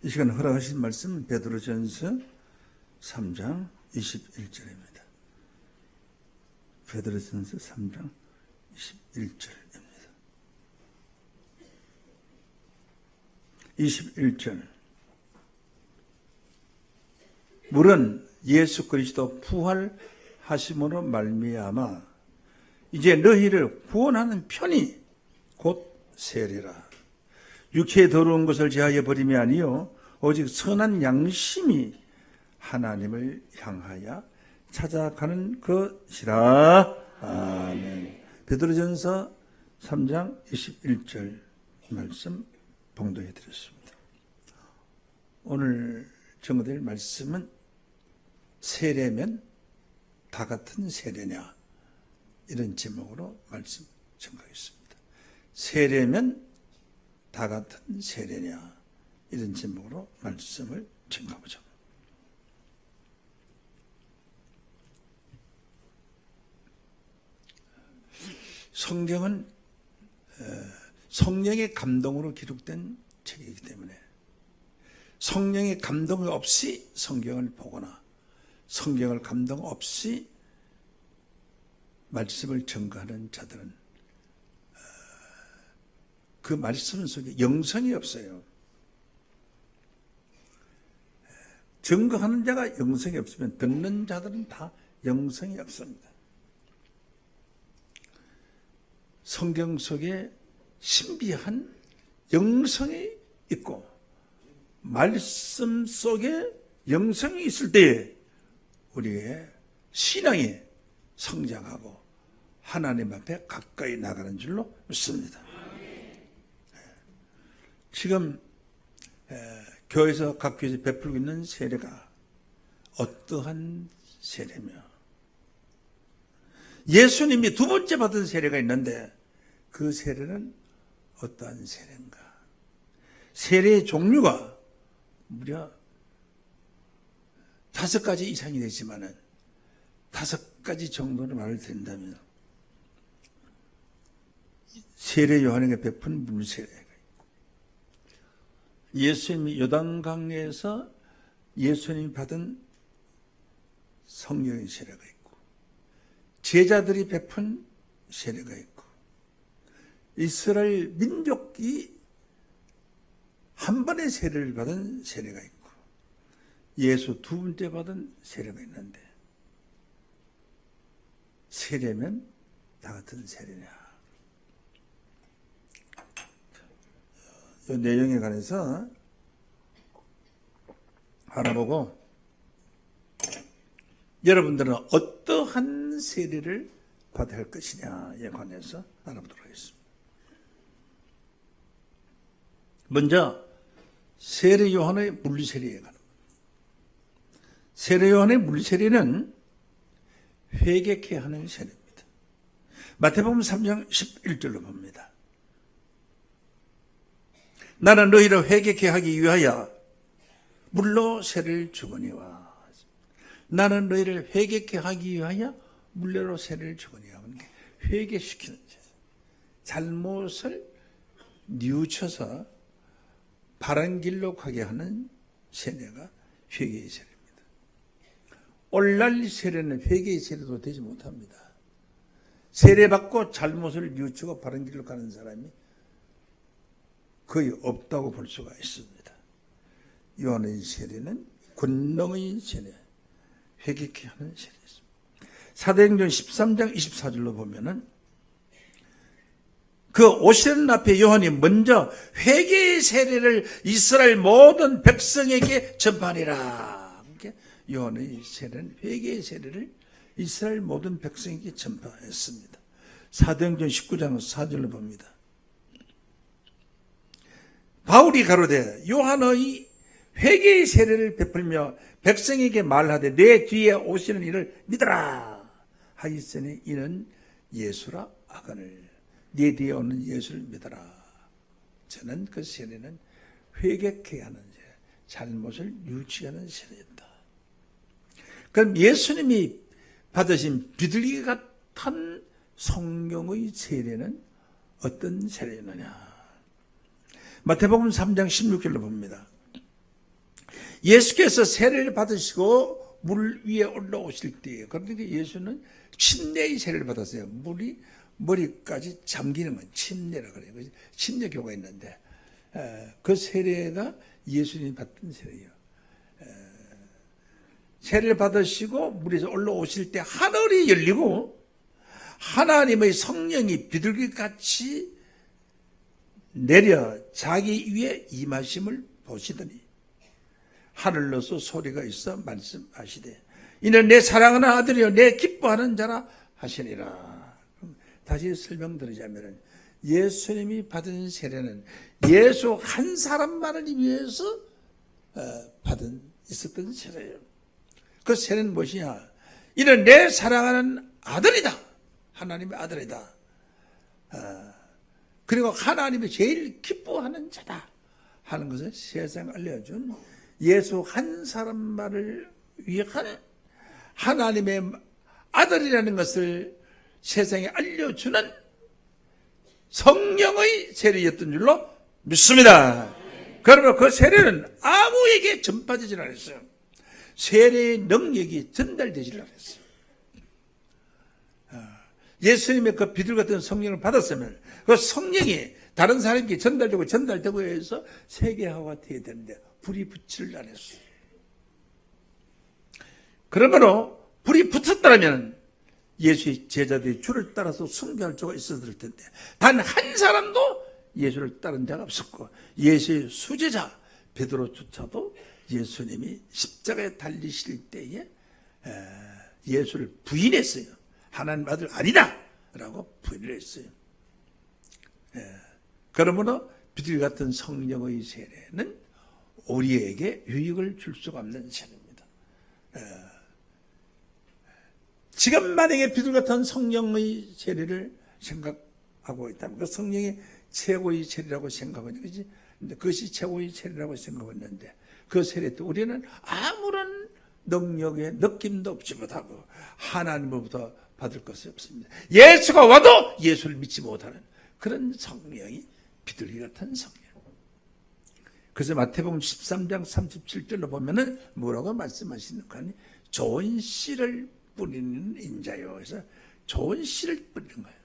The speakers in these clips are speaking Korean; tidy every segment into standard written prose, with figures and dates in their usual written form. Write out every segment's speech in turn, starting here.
이 시간 허락하신 말씀은 베드로전서 3장 21절입니다. 베드로전서 3장 21절입니다. 21절. 물은 예수 그리스도 부활하심으로 말미암아 이제 너희를 구원하는 편이 곧 세례라. 육체의 더러운 것을 제하여 버림이 아니요 오직 선한 양심이 하나님을 향하여 찾아가는 것이라. 아멘. 베드로전서 3장 21절 말씀 봉독해 드렸습니다. 오늘 정의될 말씀은 세례면 다 같은 세례냐, 이런 제목으로 말씀 전가하겠습니다. 세례면 다 같은 세례냐, 이런 제목으로 말씀을 전가하보죠. 성경은 성령의 감동으로 기록된 책이기 때문에 성령의 감동 없이 성경을 보거나 성경을 감동 없이 말씀을 전가하는 자들은 그 말씀 속에 영성이 없어요. 전가하는 자가 영성이 없으면 듣는 자들은 다 영성이 없습니다. 성경 속에 신비한 영성이 있고 말씀 속에 영성이 있을 때에 우리의 신앙이 성장하고 하나님 앞에 가까이 나가는 줄로 믿습니다. 지금 교회에서 각 교회에서 베풀고 있는 세례가 어떠한 세례며, 예수님이 두 번째 받은 세례가 있는데 그 세례는 어떠한 세례인가? 세례의 종류가 무려 5가지 이상이 되지만은 5가지 정도를 말을 드린다면 세례 요한에게 베푼 물세례가 있고, 예수님이 요단강에서 예수님이 받은 성령의 세례가 있고, 제자들이 베푼 세례가 있고, 이스라엘 민족이 한 번의 세례를 받은 세례가 있고, 예수 두 번째 받은 세례가 있는데, 세례면 다 같은 세례냐? 이 내용에 관해서 알아보고 여러분들은 어떠한 세례를 받아야 할 것이냐에 관해서 알아보도록 하겠습니다. 먼저 세례 요한의 물세례에 관합니다. 세례 요한의 물세례는 회개케 하는 세례입니다. 마태복음 3장 11절로 봅니다. 나는 너희를 회개케 하기 위하여 물로 세례를 주거니와. 나는 너희를 회개케 하기 위하여 물로 세례를 주거니와. 회개시키는 세례. 잘못을 뉘우쳐서 바른 길로 가게 하는 세례가 회개의 세례입니다. 오늘날 세례는 회개의 세례도 되지 못합니다. 세례받고 잘못을 뉘우치고 바른 길로 가는 사람이 거의 없다고 볼 수가 있습니다. 요한의 세례는 권능의 세례, 회개케 하는 세례입니다. 사도행전 13장 24절로 보면은 그 오시는 앞에 요한이 먼저 회개의 세례를 이스라엘 모든 백성에게 전파하니라. 요한의 세례는 회개의 세례를 이스라엘 모든 백성에게 전파했습니다. 사도행전 19장 4절로 봅니다. 바울이 가로되 요한의 회개의 세례를 베풀며 백성에게 말하되 내 뒤에 오시는 이를 믿으라 하였으니 이는 예수라 하거늘. 네 뒤에 오는 예수를 믿어라. 저는 그 세례는 회개케 하는 세례, 잘못을 뉘우치게 세례였다. 그럼 예수님이 받으신 비둘기 같은 성령의 세례는 어떤 세례였느냐? 마태복음 3장 16절로 봅니다. 예수께서 세례를 받으시고 물 위에 올라오실 때에, 그러니까 예수는 침례의 세례를 받았어요. 물이 머리까지 잠기는 건 침례라 그래요. 침례교가 있는데 그 세례가 예수님이 받던 세례예요. 세례를 받으시고 물에서 올라오실 때 하늘이 열리고 하나님의 성령이 비둘기같이 내려 자기 위에 임하심을 보시더니 하늘로서 소리가 있어 말씀하시되 이는 내 사랑하는 아들이요 내 기뻐하는 자라 하시니라. 다시 설명드리자면 예수님이 받은 세례는 예수 한 사람만을 위해서 있었던 세례예요. 그 세례는 무엇이냐? 이는 내 사랑하는 아들이다. 하나님의 아들이다. 그리고 하나님이 제일 기뻐하는 자다 하는 것을 세상에 알려준 예수 한 사람만을 위한 하나님의 아들이라는 것을 세상에 알려주는 성령의 세례였던 줄로 믿습니다. 그러면 그 세례는 아무에게 전파되지 않았어요. 세례의 능력이 전달되지 않았어요. 예수님의 그 비둘 같은 성령을 받았으면 그 성령이 다른 사람에게 전달되고 해서 세계화가 되어야 되는데 불이 붙지를 않았어요. 그러므로 불이 붙었다면 예수의 제자들이 주를 따라서 순교할 수가 있었을 텐데 단 한 사람도 예수를 따른 자가 없었고 예수의 수제자 베드로조차도 예수님이 십자가에 달리실 때에 예수를 부인했어요. 하나님 아들 아니다 라고 부인을 했어요. 그러므로 비둘기 같은 성령의 세례는 우리에게 유익을 줄 수가 없는 세례입니다. 지금 만약에 비둘기 같은 성령의 세례를 생각하고 있다면 그 성령이 최고의 세례라고 생각하죠. 근데 그것이 최고의 세례라고 생각했는데 그 세례 때 우리는 아무런 능력의 느낌도 없지 못하고 하나님으로부터 받을 것이 없습니다. 예수가 와도 예수를 믿지 못하는 그런 성령이 비둘기 같은 성령. 그래서 마태복음 13장 37절로 보면은 뭐라고 말씀하시는가 하니 좋은 씨를 뿌리는 인자요. 그래서 좋은 씨를 뿌리는 거예요.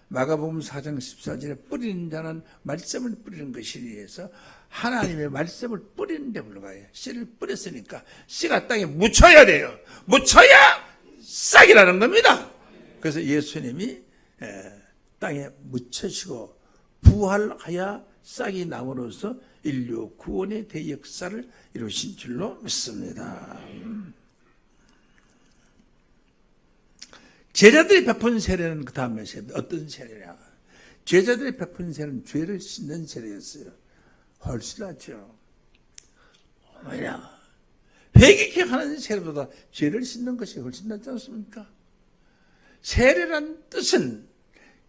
마가복음 4장 14절에 뿌리는 자는 말씀을 뿌리는 것이니 해서 하나님의 말씀을 뿌리는 데 불과해요. 씨를 뿌렸으니까 씨가 땅에 묻혀야 돼요. 묻혀야 싹이 나는 겁니다. 그래서 예수님이 땅에 묻혀지고 부활하여 싹이 남으로써 인류 구원의 대역사를 이루신 줄로 믿습니다. 제자들이 베푼 세례는 그 다음에 어떤 세례냐? 제자들이 베푼 세례는 죄를 씻는 세례였어요. 훨씬 낫죠. 왜냐? 회개케 하는 세례보다 죄를 씻는 것이 훨씬 낫지 않습니까? 세례란 뜻은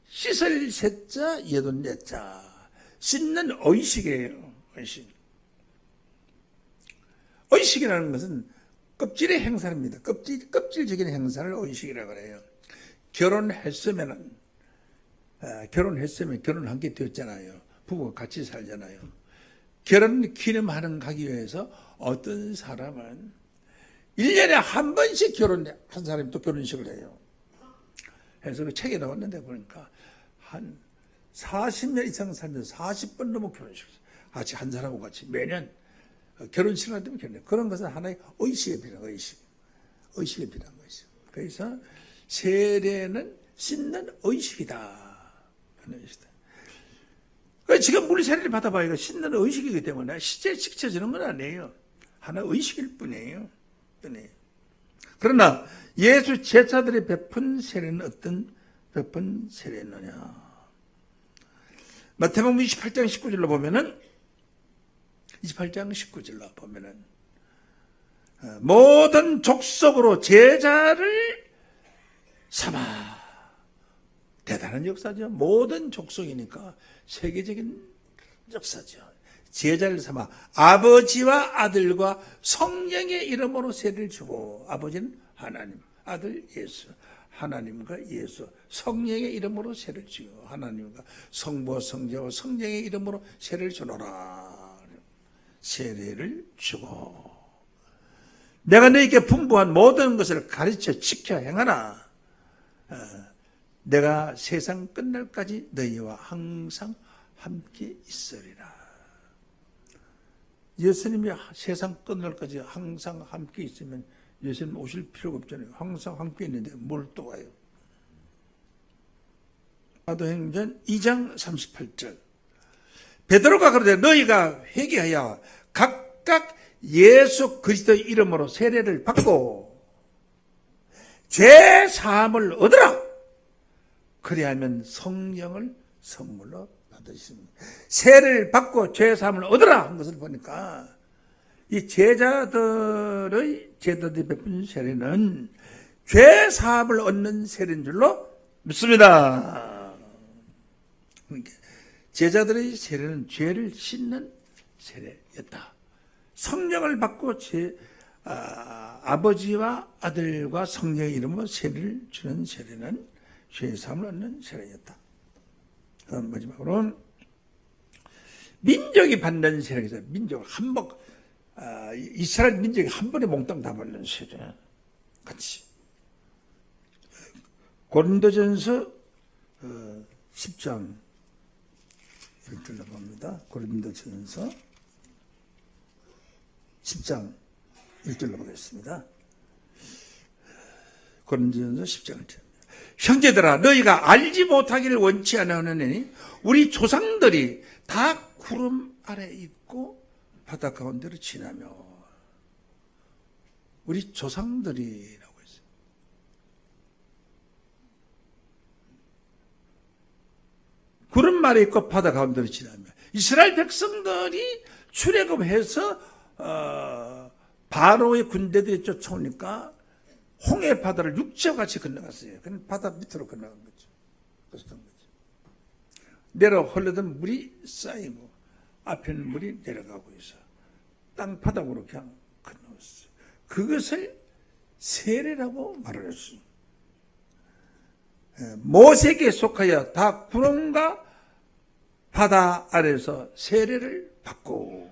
씻을 세자 예돈 예자 씻는 의식이에요. 의식. 의식이라는 것은 껍질의 행사입니다. 껍질적인 행사를 의식이라고 해요. 결혼했으면 결혼한 게 되었잖아요. 부부가 같이 살잖아요. 결혼 기념하는 가기 위해서 어떤 사람은 1년에 한 번씩 한 사람이 또 결혼식을 해요. 그래서 그 책에 나왔는데 보니까 한 40년 이상 살면서 40번 넘어 결혼식을 해요. 같이 한 사람하고 같이 매년 결혼식을 하면 결혼해요. 그런 것은 하나의 의식에 필요한 의식에 필요한 것이죠. 그래서 세례는 씻는 의식이다. 지금 물 세례를 받아봐야 이거 씻는 의식이기 때문에 실제 식혀지는 건 아니에요. 하나 의식일 뿐이에요. 그러나 예수 제자들이 베푼 세례는 어떤 베푼 세례느냐? 마태복음 28장 19절로 보면은 모든 족속으로 제자를 삼아. 대단한 역사죠. 모든 족속이니까 세계적인 역사죠. 제자를 삼아 아버지와 아들과 성령의 이름으로 세례를 주고, 아버지는 하나님, 아들 예수, 하나님과 예수, 성령의 이름으로 세례를 주고, 하나님과 성부와 성자와 성령의 이름으로 세례를 주노라. 세례를 주고. 내가 너에게 분부한 모든 것을 가르쳐 지켜 행하라. 내가 세상 끝날까지 너희와 항상 함께 있으리라. 예수님이 세상 끝날까지 항상 함께 있으면 예수님 오실 필요가 없잖아요. 항상 함께 있는데 뭘 또 와요? 사도행전 2장 38절. 베드로가 그러되 너희가 회개하여 각각 예수 그리스도의 이름으로 세례를 받고 죄 사함을 얻으라. 그리하면 성령을 선물로 받으십니다. 세례를 받고 죄 사함을 얻으라 한 것을 보니까 이 제자들이 베푼 세례는 죄 사함을 얻는 세례인 줄로 믿습니다. 그러니까 제자들의 세례는 죄를 씻는 세례였다. 성령을 받고 아버지와 아들과 성령의 이름으로 세례를 주는 세례는 죄 사함을 얻는 세례였다. 그다음 마지막으로 민족이 받는 세례가 있어요. 민족 이스라엘 민족이 한 번에 몽땅 다 받는 세례 같이. 고린도전서 10장 1절로 봅니다. 고린도전서 10장 1절로 보겠습니다. 고린도전서 10장 1절. 형제들아 너희가 알지 못하기를 원치 않으니 우리 조상들이 다 구름 아래 있고 바다 가운데로 지나며. 우리 조상들이라고 했어요. 구름 아래 있고 바다 가운데로 지나며. 이스라엘 백성들이 출애굽해서 바로의 군대들이 쫓아오니까 홍해 바다를 육지와 같이 건너갔어요. 그냥 바다 밑으로 건너간 거죠. 그래서 간 거죠. 내려 흘러던 물이 쌓이고 앞에는 물이 내려가고 있어. 땅바닥으로 그냥 건너갔어요. 그것을 세례라고 말을 했어요. 모세에게 속하여 다 구름과 바다 아래에서 세례를 받고.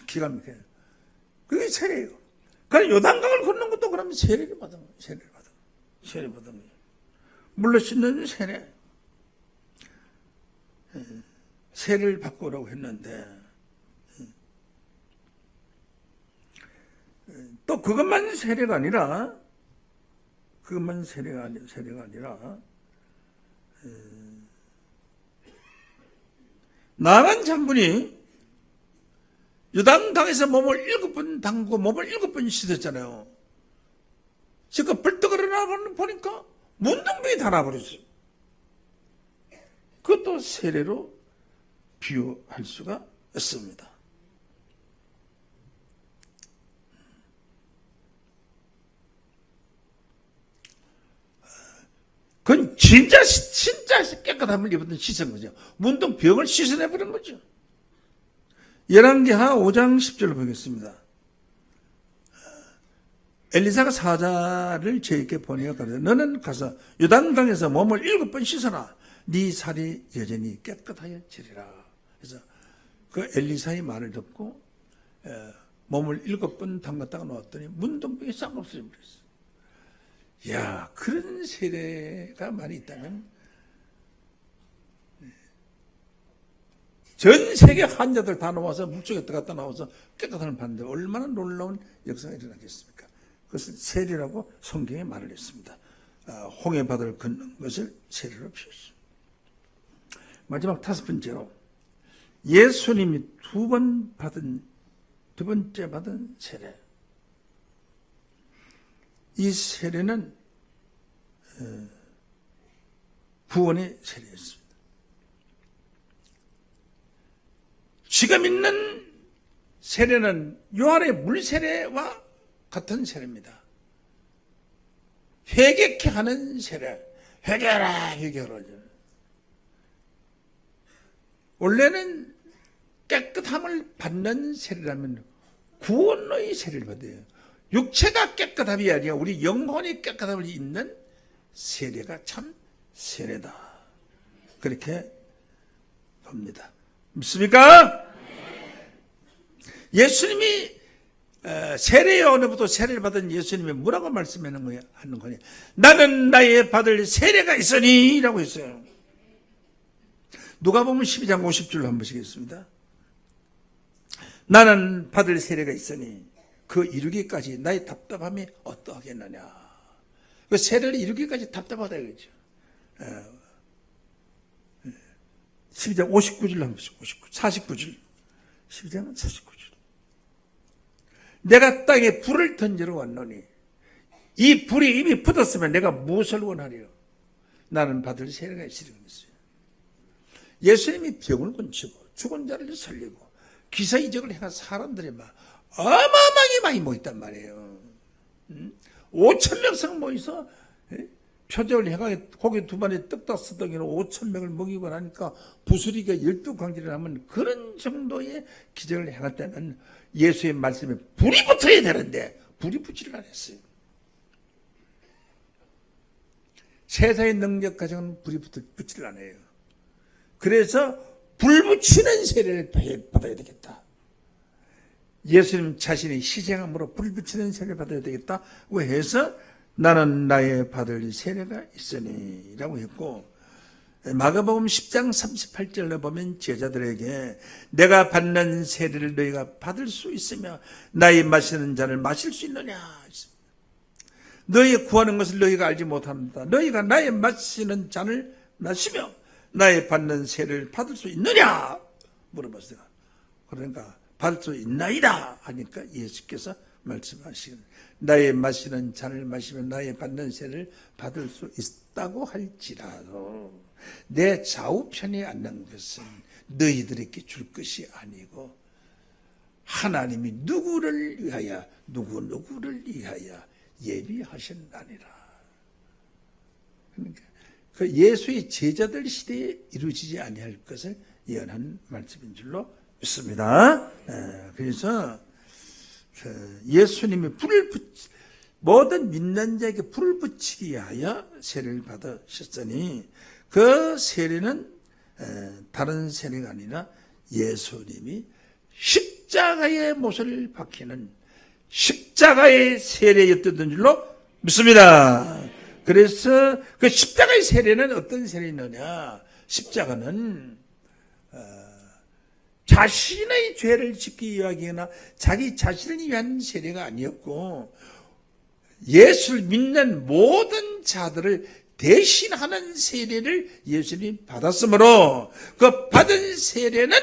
기가 막혀요. 그게 세례예요. 그럼 요단강을 걷는 것도 그러면 세례를 받은 거예요. 세례를 받은 거예요. 물로 씻는 세례. 세례를 받고 오라고 했는데 또 그것만 세례가 아니라 나만 장군이 요단강에서 몸을 7번 담고 몸을 7번 씻었잖아요. 지금 벌떡 일어나고 보니까 문둥병이 다 나버렸어요. 그것도 세례로 비유할 수가 있습니다. 그건 진짜 깨끗함을 입었던 씻은 거죠. 문둥병을 씻어내버린 거죠. 열왕기하 5장 10절을 보겠습니다. 엘리사가 사자를 저에게 보내어 가로되 너는 가서 요단강에서 몸을 7번 씻어라. 네 살이 여전히 깨끗하여 지리라. 그래서 그 엘리사의 말을 듣고 몸을 7번 담갔다가 놓았더니 문둥병이 싹 없어져 버렸어요. 이야, 그런 세례가 많이 있다면 전 세계 환자들 다 나와서 물속에 들어갔다 나와서 깨끗함을 받는데 얼마나 놀라운 역사가 일어나겠습니까? 그것을 세례라고 성경에 말을 했습니다. 홍해 바다를 걷는 것을 세례로 표했습니다. 마지막 5번째로 예수님이 두 번째 받은 세례. 이 세례는 구원의 세례였습니다. 지금 있는 세례는 요한의 물세례와 같은 세례입니다. 회개케 하는 세례. 회개하라, 회개하라. 원래는 깨끗함을 받는 세례라면 구원의 세례를 받아요. 육체가 깨끗함이 아니라 우리 영혼이 깨끗함을 잇는 세례가 참 세례다. 그렇게 봅니다. 믿습니까? 예수님이 세례 요한으로부터 세례를 받은 예수님이 뭐라고 말씀하는 거야? 하는 거냐? 나는 나의 받을 세례가 있으니 라고 했어요. 누가복음 12장 50절 한번 보시겠습니다. 나는 받을 세례가 있으니 그 이루기까지 나의 답답함이 어떠하겠느냐. 그 세례를 이루기까지 답답하다 이거죠. 12장 59절 한번 보시고 49절 12장 49절 내가 땅에 불을 던지러 왔노니 이 불이 이미 붙었으면 내가 무엇을 원하리요? 나는 받을 세례가 있으리라 했어요. 예수님이 병을 고치고 죽은 자를 살리고 기사이적을 행한 사람들이 막 어마어마하게 많이 모였단 말이에요. 5,000명 모여서 표적을 행하게 고기 2마리 떡 5덩이로 5,000명을 먹이고 나니까 부스리가 12광지를 하면 그런 정도의 기적을 행했다면 예수의 말씀에 불이 붙어야 되는데 불이 붙지를 않았어요. 세상의 능력 가정은 불이 붙지를 않아요. 그래서 불 붙이는 세례를 받아야 되겠다. 예수님 자신이 희생함으로 불 붙이는 세례를 받아야 되겠다고 해서 나는 나의 받을 세례가 있으니 라고 했고, 마가복음 10장 38절에 보면 제자들에게 내가 받는 세례를 너희가 받을 수 있으며 나의 마시는 잔을 마실 수 있느냐. 너희 구하는 것을 너희가 알지 못합니다. 너희가 나의 마시는 잔을 마시며 나의 받는 세례를 받을 수 있느냐 물어봤어요. 그러니까 받을 수 있나이다 하니까 예수께서 말씀하시는 나의 마시는 잔을 마시면 나의 받는 세를 받을 수 있다고 할지라도 내 좌우편에 앉는 것은 너희들에게 줄 것이 아니고 하나님이 누구를 위하여 누구를 위하여 예비하셨나니라. 그러니까 그 예수의 제자들 시대에 이루어지지 아니할 것을 예언한 말씀인 줄로 믿습니다. 그래서 예수님이 모든 믿는 자에게 불을 붙이기 위하여 세례를 받으셨으니 그 세례는 다른 세례가 아니라 예수님이 십자가의 못을 박히는 십자가의 세례였던 줄로 믿습니다. 그래서 그 십자가의 세례는 어떤 세례였느냐? 십자가는 자신의 죄를 짓기 위하거나 자기 자신을 위한 세례가 아니었고 예수를 믿는 모든 자들을 대신하는 세례를 예수님이 받았으므로 그 받은 세례는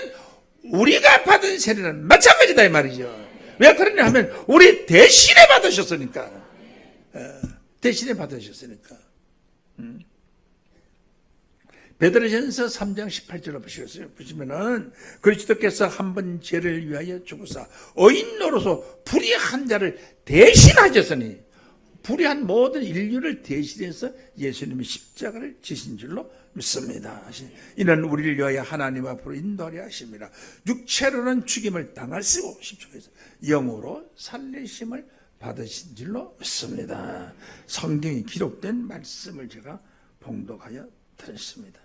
우리가 받은 세례는 마찬가지다 이 말이죠. 왜 그러냐 하면 우리 대신에 받으셨으니까. 대신에 받으셨으니까. 베드로전서 3장 18절을 보시면은 그리스도께서 한 번 죄를 위하여 죽으사 의인으로서 불의한 자를 대신하셨으니 불의한 모든 인류를 대신해서 예수님이 십자가를 지신 줄로 믿습니다. 이는 우리를 위하여 하나님 앞으로 인도하려 하심이라. 육체로는 죽임을 당하시고 십자가에서 영으로 살리심을 받으신 줄로 믿습니다. 성경에 기록된 말씀을 제가 봉독하여 드렸습니다.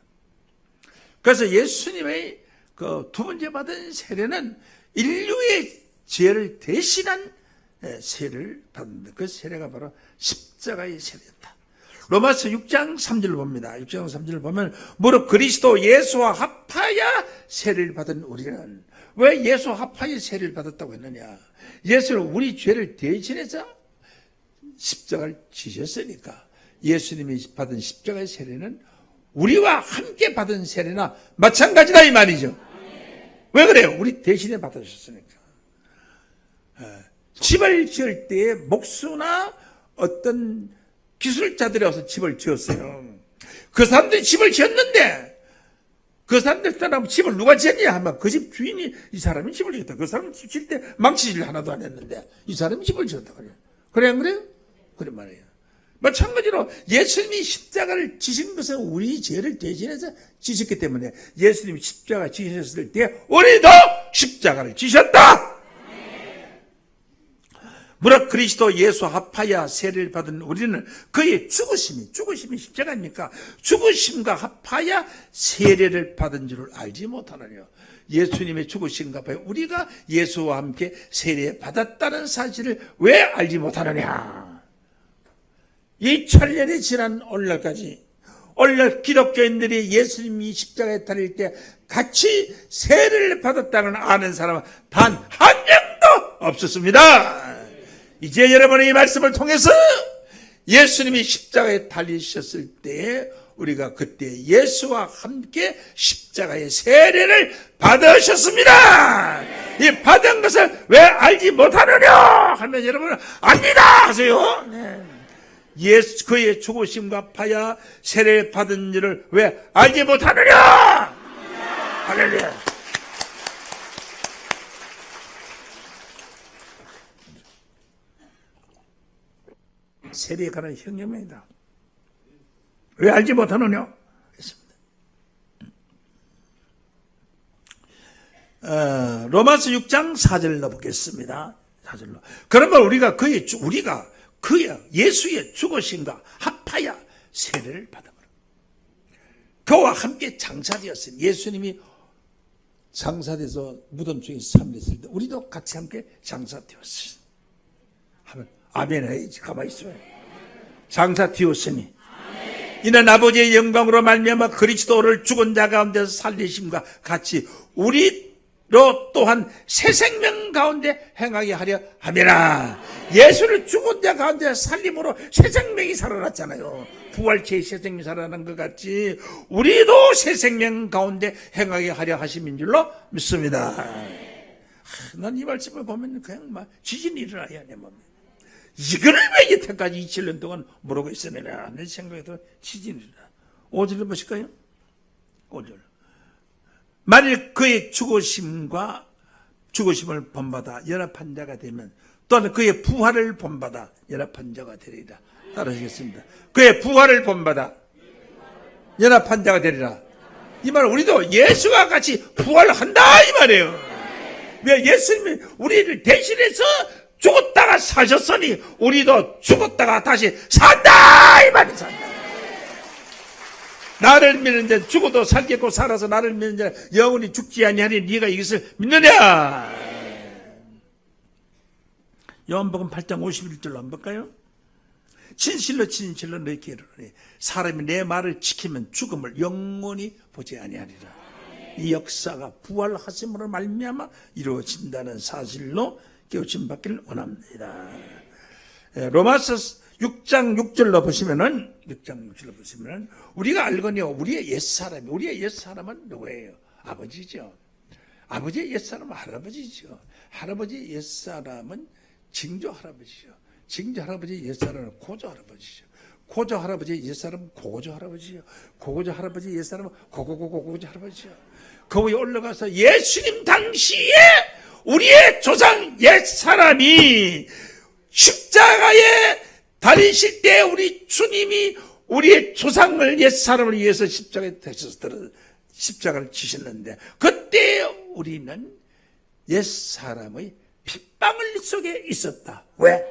그래서 예수님의 그 두 번째 받은 세례는 인류의 죄를 대신한 세례를 받는다. 그 세례가 바로 십자가의 세례였다. 로마서 6장 3절을 봅니다. 6장 3절을 보면 무릇 그리스도 예수와 합하여 세례를 받은 우리는 왜 예수와 합하여 세례를 받았다고 했느냐? 예수는 우리 죄를 대신해서 십자가를 지셨으니까 예수님이 받은 십자가의 세례는 우리와 함께 받은 세례나 마찬가지다 이 말이죠. 왜 그래요? 우리 대신에 받으셨으니까. 집을 지을 때에 목수나 어떤 기술자들이 와서 집을 지었어요. 그 사람들이 집을 지었는데 그 사람들 떠나면 집을 누가 지었냐 하면 그 집 주인이 이 사람이 집을 지었다. 그 사람은 집 지을 때 망치질 하나도 안 했는데 이 사람이 집을 지었다 그래요. 그래 안 그래요? 그래 말이에요. 마찬가지로 예수님이 십자가를 지신 것은 우리 죄를 대신해서 지셨기 때문에 예수님이 십자가 지셨을 때 우리도 십자가를 지셨다. 무릇 그리스도 예수 합하여 세례를 받은 우리는 그의 죽으심이 십자가입니까? 죽으심과 합하여 세례를 받은 줄을 알지 못하느냐. 예수님의 죽으심과 합하여 우리가 예수와 함께 세례 받았다는 사실을 왜 알지 못하느냐. 2000년이 지난 오늘날까지 오늘날 기독교인들이 예수님이 십자가에 달릴 때 같이 세례를 받았다는 아는 사람은 단 한 명도 없었습니다. 이제 여러분의 이 말씀을 통해서 예수님이 십자가에 달리셨을 때에 우리가 그때 예수와 함께 십자가의 세례를 받으셨습니다. 이 받은 것을 왜 알지 못하느냐 하면 여러분은 압니다 하세요. 네. 예수 그의 죽으심과 합하여 세례를 받은 일을 왜 알지 못하느냐. 할렐루야. 세례에 관한 형념입니다. 왜 알지 못하느냐? 로마서 6장 4절로 보겠습니다. 4절로. 그러면 우리가 그의 예수의 죽으심과 합하여 세례를 받아버려. 그와 함께 장사되었으니 예수님이 장사돼서 무덤 중에 3일 있을 때 우리도 같이 함께 장사되었으니 하면 아멘 해야지. 가만히 있어요. 장사되었으니 이는 아버지의 영광으로 말미암아 그리스도를 죽은 자 가운데서 살리심과 같이 우리로 또한 새 생명 가운데 행하게 하려 함이라. 예수를 죽은 자 가운데 살림으로 새 생명이 살아났잖아요. 부활체의 새 생명이 살아난 것 같이 우리도 새 생명 가운데 행하게 하려 하심인 줄로 믿습니다. 난 이 말씀을 보면 그냥 막 지진이 일어나야 내 몸에. 이걸 왜 여태까지 27년 동안 모르고 있었느냐 내 생각에 들어 지진이 일어나. 5절을 보실까요? 5절. 만일 그의 죽으심을 본받아 연합한 자가 되면 또한 그의 부활을 본받아 연합한 자가 되리라. 따라하시겠습니다. 그의 부활을 본받아 연합한 자가 되리라. 이 말은 우리도 예수와 같이 부활한다 이 말이에요. 왜? 예수님이 우리를 대신해서 죽었다가 사셨으니 우리도 죽었다가 다시 산다 이 말이. 산다. 나를 믿는 자 죽어도 살겠고 살아서 나를 믿는 자 영원히 죽지 아니하니 네가 이것을 믿느냐. 요한복음 8장 51절로 한번 볼까요? 진실로 너희에게 이르노니 사람이 내 말을 지키면 죽음을 영원히 보지 아니하리라. 이 역사가 부활하심으로 말미암아 이루어진다는 사실로 깨우침 받기를 원합니다. 로마서 6장 6절로 보시면은 우리가 알거니와 우리의 옛사람은 누구예요? 아버지죠. 아버지의 옛사람은 할아버지죠. 할아버지의 옛사람은 징조 할아버지죠. 징조 할아버지의 옛사람은 고조 할아버지죠. 고조 할아버지의 옛사람은 고조 할아버지죠. 고조 할아버지의 옛사람은 고고고고고조 할아버지죠. 그 위에 올라가서 예수님 당시에 우리의 조상 옛사람이 십자가에 달리실 때 우리 주님이 우리의 조상을 옛사람을 위해서 십자가를 지셨는데 그때 우리는 옛사람의 핏방울 속에 있었다. 왜?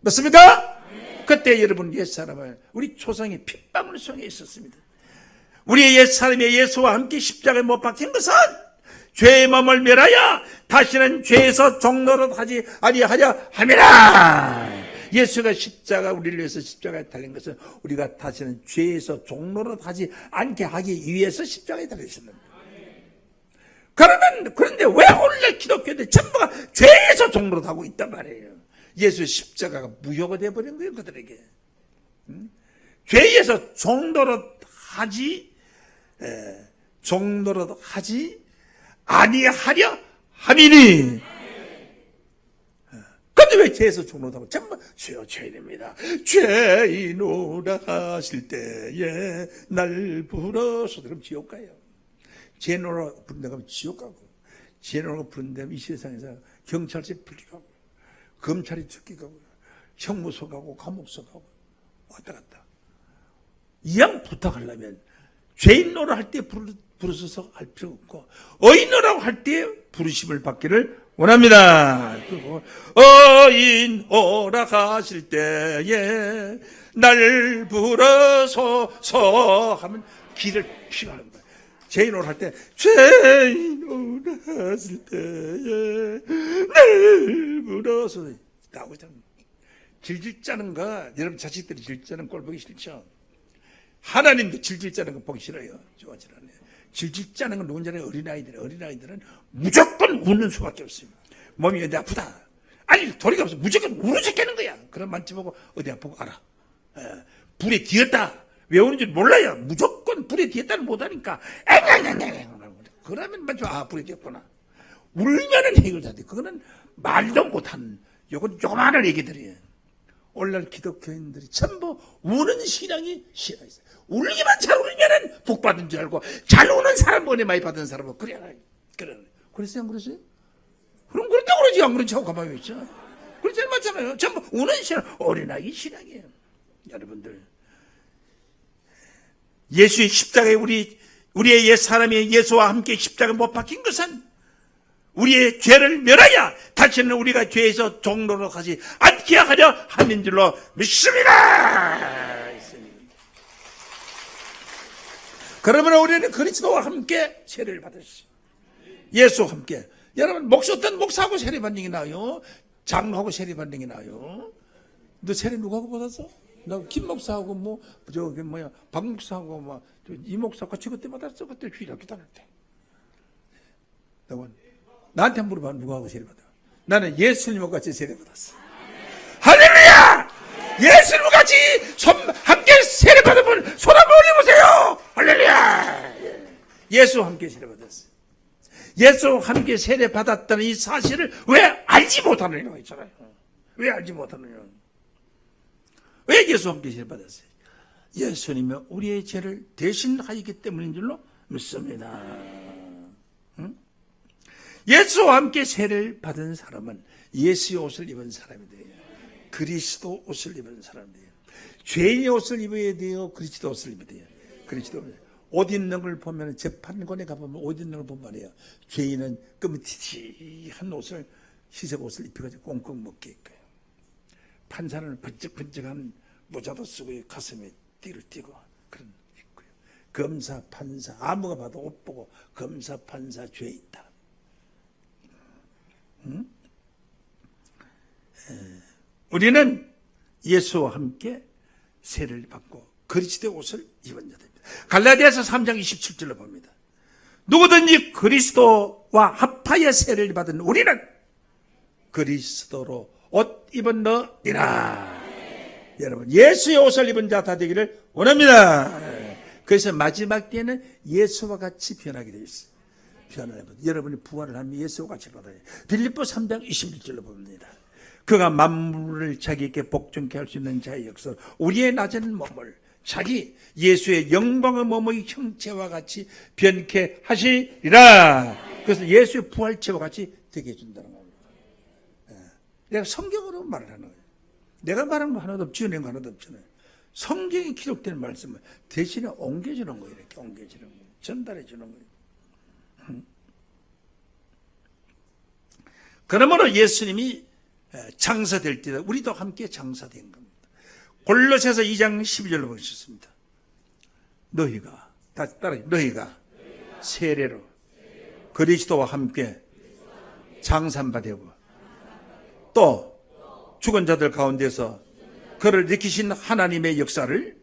맞습니까? 그때 여러분 옛사람을 우리 조상의 핏방울 속에 있었습니다. 우리의 옛사람이 예수와 함께 십자가에 못 박힌 것은 죄의 몸을 멸하여 다시는 죄에서 종노릇하지 아니하려 함이라. 예수가 우리를 위해서 십자가에 달린 것은 우리가 다시는 죄에서 종노릇하지 않게 하기 위해서 십자가에 달리셨습니다. 그런데 왜 오늘날 기독교인들 전부가 죄에서 종노릇하고 있단 말이에요. 예수의 십자가가 무효가 되어버린 거예요 그들에게. 죄에서 종노릇하지 아니하려 함이니. 근데 왜 죄에서 종노릇하고 전부 주여 죄인입니다. 죄인오라 하실 때에 날 부르소서. 그럼 지옥 가요. 죄인오라 부른다 그러면 지옥 가고, 죄인오라 부른다 이 세상에서 경찰서에 풀리가고, 검찰이 쫓기가고, 형무소 가고, 감옥소 가고, 왔다 갔다. 이왕 부탁하려면 죄인노라 할 때 부르셔서 할 필요 없고 의인노라고 할 때 부르심을 받기를 원합니다. 어인 오락하실 때에 날 불어서서 하면 길을 피하는 거예요. 죄인 오락할 때 죄인 오락하실 때에 날 불어서 나오잖아. 질질 짜는 거, 여러분 자식들이 질질 짜는 꼴 보기 싫죠? 하나님도 질질 짜는 거 보기 싫어요. 좋아하지 않아요. 질질 짜는 건 누군지 알아요? 어린아이들은 무조건 우는 수밖에 없어요. 몸이 어디 아프다. 아니, 도리가 없어. 무조건 우는 깨는 거야. 그럼 만져보고 어디 아프고 알아. 불에 뒤었다. 왜 우는지 몰라요. 무조건 불에 뒤었다는 못하니까. 그러면 만져, 불에 뒤었구나. 울면은 해결돼. 그거는 말도 못하는, 요건 요만한 얘기들이에요. 오늘날 기독교인들이 전부 우는 신앙이 있어요. 울기만 잘 울면은 복 받은 줄 알고, 잘 우는 사람 은혜 많이 받은 사람은 그래야. 그랬어요? 안 그랬어요? 그럼 그랬다고 그러지. 안 그런 척하고 가만히 있죠. 그렇지 맞잖아요. 전부 우는 신앙, 어린아이 신앙이에요. 여러분들, 예수의 십자가에 우리의 옛 사람이 예수와 함께 십자가에 못 박힌 것은 우리의 죄를 멸하여 다시는 우리가 죄에서 종로로 가지 않게 하려 하는 줄로 믿습니다. 그러면 우리는 그리스도와 함께 세례를 받았어요. 예수와 함께. 여러분, 어떤 목사하고 세례 받는 게 나아요? 장로하고 세례 받는 게 나아요? 너 세례 누구하고 받았어? 나 김 목사하고 박 목사하고 이 목사 같이 그때 받았어. 그때 주일학교 다닐 때. 나한테 물어봐. 누구하고 세례 받아? 나는 예수님과 같이 세례 받았어. 할렐루야! 예수님과 같이 함께 세례 받으면 손 한번 올려보세요. 할렐루야! 예수와 함께 세례 받았어. 예수와 함께 세례 받았다는 이 사실을 왜 알지 못하느냐 있잖아요. 왜 알지 못하느냐? 왜 예수와 함께 세례 받았어요? 예수님이 우리의 죄를 대신하였기 때문인 줄로 믿습니다. 응? 예수와 함께 세례를 받은 사람은 예수의 옷을 입은 사람이 돼요. 그리스도 옷을 입은 사람이 돼요. 죄인의 옷을 입어야 돼요. 그리스도 옷을 입어야 돼요. 그리스도 옷 입는 걸 보면, 재판관에 가보면 옷 입는 걸 보면 말이에요. 죄인은 끔찍한 옷을, 희색 옷을 입혀가지고 꽁꽁 묶여 있고요. 판사는 번쩍번쩍한 모자도 쓰고 가슴에 띠를 띠고 그런 있고요. 검사, 판사, 아무가 봐도 옷 보고 검사, 판사 죄 있다. 응? 우리는 예수와 함께 세례를 받고 그리스도의 옷을 입은 자들입니다. 갈라디아서 3장 27절로 봅니다. 누구든지 그리스도와 합하여 세례를 받은 우리는 그리스도로 옷 입은 너니라. 여러분, 예수의 옷을 입은 자 다 되기를 원합니다. 그래서 마지막 때에는 예수와 같이 변하게 되어 있어요. 여러분이 부활을 하면 예수와 같이 받아요. 빌립보 3장 21절로 봅니다. 그가 만물을 자기에게 복종케 할 수 있는 자의 역사로 우리의 낮은 몸을 자기 예수의 영광의 몸의 형체와 같이 변케 하시리라. 그래서 예수의 부활체와 같이 되게 해준다는 겁니다. 내가 성경으로 말을 하는 거예요. 내가 말한 거 하나도 없죠. 낸 거 하나도 없잖아요. 성경에 기록된 말씀을 대신에 옮겨주는 거예요. 이렇게 옮겨주는 거예요. 전달해 주는 거예요. 그러므로 예수님이 장사될 때 우리도 함께 장사된 겁니다. 골로새서 2장 12절로 보셨습니다. 너희가 세례로 그리스도와 함께 장산받고 또 죽은 자들 가운데서 그를 일으키신 하나님의 역사를,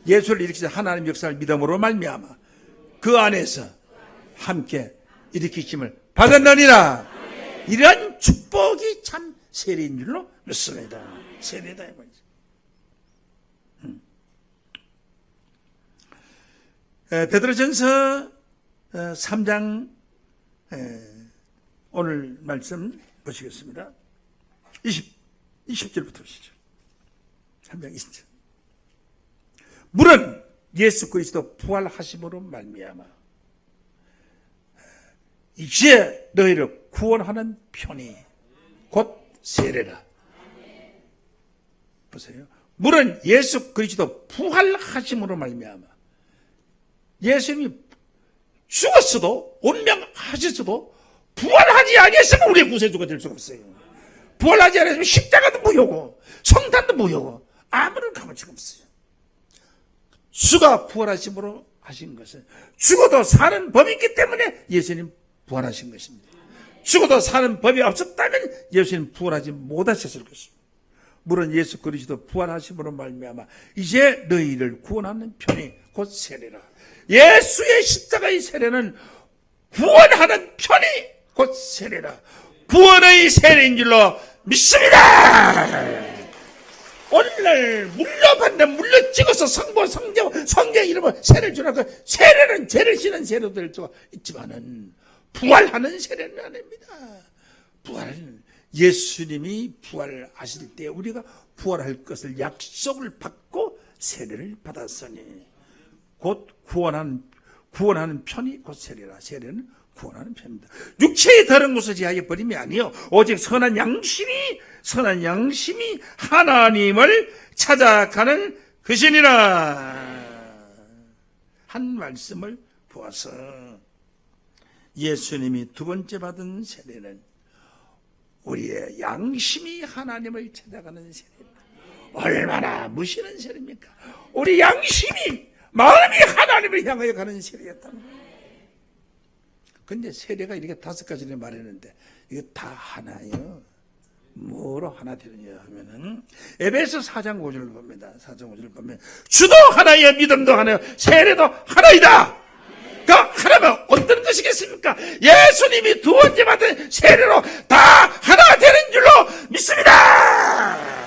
예수를 일으키신 하나님의 역사를 믿음으로 말미암아 그 안에서 함께 일으키심을 받았느니라. 이런 축복이 참 세례인 줄로 믿습니다. 세례다 이거죠. 베드로전서 3장 오늘 말씀 보시겠습니다. 20절부터 보시죠. 3장 20절. 물은 예수 그리스도 부활하심으로 말미암아 이제 너희를 구원하는 편이 곧 세례라. 보세요. 물은 예수 그리스도 부활하심으로 말미암아 예수님이 죽었어도 운명하셨어도 부활하지 아니했으면 우리의 구세주가 될 수가 없어요. 부활하지 않았으면 십자가도 무효고 성탄도 무효고 아무런 값어치가 없어요. 주가 부활하심으로 하신 것은 죽어도 사는 법이 있기 때문에 예수님 부활하신 것입니다. 죽어도 사는 법이 없었다면 예수님 부활하지 못하셨을 것입니다. 물론 예수 그리스도 부활하심으로 말미암아 이제 너희를 구원하는 편이 곧 세례라. 예수의 십자가의 세례는 구원하는 편이 곧 세례라. 구원의 세례인 줄로 믿습니다. 오늘날 물려 찍어서 성경 이름을 세례를 주라고. 세례는 죄를 씻는 세례도 될 수가 있지만은 부활하는 세례는 아닙니다. 부활은 예수님이 부활하실 때 우리가 부활할 것을 약속을 받고 세례를 받았으니 곧 구원하는 편이 곧 세례라. 세례는 구원하는 편입니다. 육체의 다른 것을 제하여 버림이 아니요 오직 선한 양심이 하나님을 찾아가는 것이니라. 한 말씀을 보아서 예수님이 두 번째 받은 세례는 우리의 양심이 하나님을 찾아가는 세례입니다. 얼마나 무시는 세례입니까? 우리 양심이, 마음이 하나님을 향하여 가는 세례였다는 거예요. 근데 세례가 이렇게 5가지를 말했는데 이게 다 하나예요. 뭐로 하나 되느냐 하면은 에베소 4장 5절을 봅니다. 4장 5절을 보면 주도 하나요 믿음도 하나요 세례도 하나이다. 그러니까 하나면 어떤 것이겠습니까? 예수님이 두 번째 받은 세례로 다 하나 되는 줄로 믿습니다.